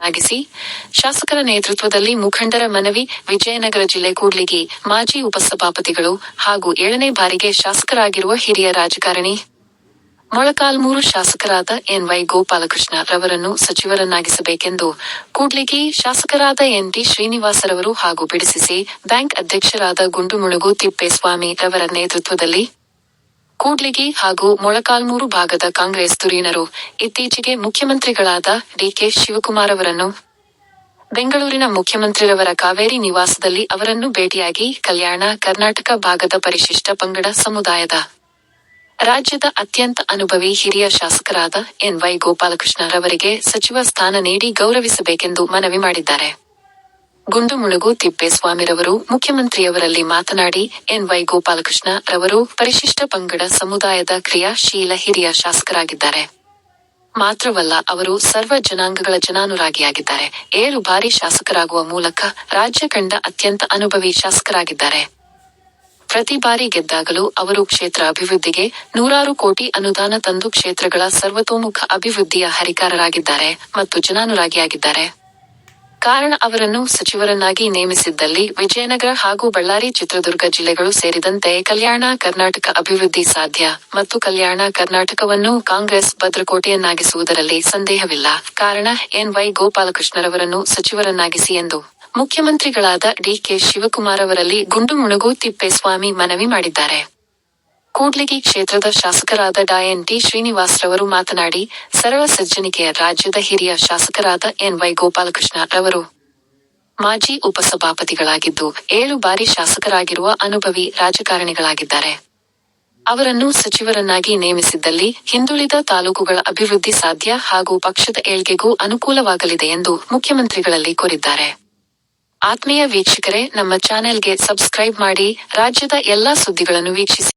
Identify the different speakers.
Speaker 1: ಆಗಿಸಿ ಶಾಸಕರ ನೇತೃತ್ವದಲ್ಲಿ ಮುಖಂಡರ ಮನವಿ. ವಿಜಯನಗರ ಜಿಲ್ಲೆ ಕೂಡ್ಲಿಗಿ ಮಾಜಿ ಉಪಸಭಾಪತಿಗಳು ಹಾಗೂ 7ನೇ ಬಾರಿಗೆ ಶಾಸಕರಾಗಿರುವ ಹಿರಿಯ ರಾಜಕಾರಣಿ ಮೊಳಕಾಲ್ಮೂರು ಶಾಸಕರಾದ ಎನ್.ವೈ. ಗೋಪಾಲಕೃಷ್ಣ ರವರನ್ನು ಸಚಿವರನ್ನಾಗಿಸಬೇಕೆಂದು ಕೂಡ್ಲಿಗಿ ಶಾಸಕರಾದ ಎನ್.ಟಿ. ಶ್ರೀನಿವಾಸರವರು ಹಾಗೂ ಬಿಡಿಸಿಸಿ ಬ್ಯಾಂಕ್ ಅಧ್ಯಕ್ಷರಾದ ಗುಂಡುಮುಳುಗು ತಿಪ್ಪೇಸ್ವಾಮಿ ರವರ ನೇತೃತ್ವದಲ್ಲಿ ಕೂಡ್ಲಿಗಿ ಹಾಗೂ ಮೊಳಕಾಲ್ಮೂರು ಭಾಗದ ಕಾಂಗ್ರೆಸ್ ಧುರೀಣರು ಇತ್ತೀಚೆಗೆ ಮುಖ್ಯಮಂತ್ರಿಗಳಾದ ಡಿ.ಕೆ. ಶಿವಕುಮಾರ್ ಬೆಂಗಳೂರಿನ ಮುಖ್ಯಮಂತ್ರಿರವರ ಕಾವೇರಿ ನಿವಾಸದಲ್ಲಿ ಅವರನ್ನು ಭೇಟಿಯಾಗಿ ಕಲ್ಯಾಣ ಕರ್ನಾಟಕ ಭಾಗದ ಪರಿಶಿಷ್ಟ ಪಂಗಡ ಸಮುದಾಯದ ರಾಜ್ಯದ ಅತ್ಯಂತ ಅನುಭವಿ ಹಿರಿಯ ಶಾಸಕರಾದ ಎನ್.ವೈ. ಗೋಪಾಲಕೃಷ್ಣ ರವರಿಗೆ ಸಚಿವ ಸ್ಥಾನ ನೀಡಿ ಗೌರವಿಸಬೇಕೆಂದು ಮನವಿ ಮಾಡಿದ್ದಾರೆ. ಗುಂಡುಮುಳುಗು ತಿಪ್ಪೇಸ್ವಾಮಿರವರು ಮುಖ್ಯಮಂತ್ರಿಯವರಲ್ಲಿ ಮಾತನಾಡಿ, ಎನ್.ವೈ. ಗೋಪಾಲಕೃಷ್ಣ ರವರು ಪರಿಶಿಷ್ಟ ಪಂಗಡ ಸಮುದಾಯದ ಕ್ರಿಯಾಶೀಲ ಹಿರಿಯ ಶಾಸಕರಾಗಿದ್ದಾರೆ. ಮಾತ್ರವಲ್ಲ, ಅವರು ಸರ್ವ ಜನಾಂಗಗಳ ಜನಾನುರಾಗಿಯಾಗಿದ್ದಾರೆ. 7 ಬಾರಿ ಶಾಸಕರಾಗುವ ಮೂಲಕ ರಾಜ್ಯ ಕಂಡ ಅತ್ಯಂತ ಅನುಭವಿ ಶಾಸಕರಾಗಿದ್ದಾರೆ. ಪ್ರತಿ ಬಾರಿ ಗೆದ್ದಾಗಲೂ ಅವರು ಕ್ಷೇತ್ರ ಅಭಿವೃದ್ಧಿಗೆ ನೂರಾರು ಕೋಟಿ ಅನುದಾನ ತಂದು ಕ್ಷೇತ್ರಗಳ ಸರ್ವತೋಮುಖ ಅಭಿವೃದ್ಧಿಯ ಹರಿಕಾರರಾಗಿದ್ದಾರೆ ಮತ್ತು ಜನಾನುರಾಗಿಯಾಗಿದ್ದಾರೆ. ಕಾರಣ, ಅವರನ್ನು ಸಚಿವರನ್ನಾಗಿ ನೇಮಿಸಿದ್ದಲ್ಲಿ ವಿಜಯನಗರ ಹಾಗೂ ಬಳ್ಳಾರಿ ಚಿತ್ರದುರ್ಗ ಜಿಲ್ಲೆಗಳು ಸೇರಿದಂತೆ ಕಲ್ಯಾಣ ಕರ್ನಾಟಕ ಅಭಿವೃದ್ಧಿ ಸಾಧ್ಯ ಮತ್ತು ಕಲ್ಯಾಣ ಕರ್ನಾಟಕವನ್ನು ಕಾಂಗ್ರೆಸ್ ಭದ್ರಕೋಟೆಯನ್ನಾಗಿಸುವುದರಲ್ಲಿ ಸಂದೇಹವಿಲ್ಲ. ಕಾರಣ, ಎನ್.ವೈ. ಗೋಪಾಲಕೃಷ್ಣರವರನ್ನು ಸಚಿವರನ್ನಾಗಿಸಿ ಎಂದು ಮುಖ್ಯಮಂತ್ರಿಗಳಾದ ಡಿ.ಕೆ. ಶಿವಕುಮಾರ್ ಅವರಲ್ಲಿ ಗುಂಡುಮುಳುಗು ತಿಪ್ಪೇಸ್ವಾಮಿ ಮನವಿ ಮಾಡಿದ್ದಾರೆ. ಕೂಡ್ಲಿಗಿ ಕ್ಷೇತ್ರದ ಶಾಸಕರಾದ ಡಾ. ಎನ್.ಟಿ. ಶ್ರೀನಿವಾಸರವರು ಮಾತನಾಡಿ, ಸರಳ ಸಜ್ಜನಿಕೆಯ ರಾಜ್ಯದ ಹಿರಿಯ ಶಾಸಕರಾದ ಎನ್.ವೈ. ಗೋಪಾಲಕೃಷ್ಣ ರವರು ಮಾಜಿ ಉಪಸಭಾಪತಿಗಳಾಗಿದ್ದು 7 ಬಾರಿ ಶಾಸಕರಾಗಿರುವ ಅನುಭವಿ ರಾಜಕಾರಣಿಗಳಾಗಿದ್ದಾರೆ. ಅವರನ್ನು ಸಚಿವರನ್ನಾಗಿ ನೇಮಿಸಿದ್ದಲ್ಲಿ ಹಿಂದುಳಿದ ತಾಲೂಕುಗಳ ಅಭಿವೃದ್ಧಿ ಸಾಧ್ಯ ಹಾಗೂ ಪಕ್ಷದ ಏಳ್ಗೆಗೂ ಅನುಕೂಲವಾಗಲಿದೆ ಎಂದು ಮುಖ್ಯಮಂತ್ರಿಗಳಲ್ಲಿ ಕೋರಿದ್ದಾರೆ. ಆತ್ಮೀಯ ವೀಕ್ಷಕರೇ, ನಮ್ಮ ಚಾನೆಲ್ಗೆ ಸಬ್ಸ್ಕ್ರೈಬ್ ಮಾಡಿ, ರಾಜ್ಯದ ಎಲ್ಲಾ ಸುದ್ದಿಗಳನ್ನು ವೀಕ್ಷಿಸಿ.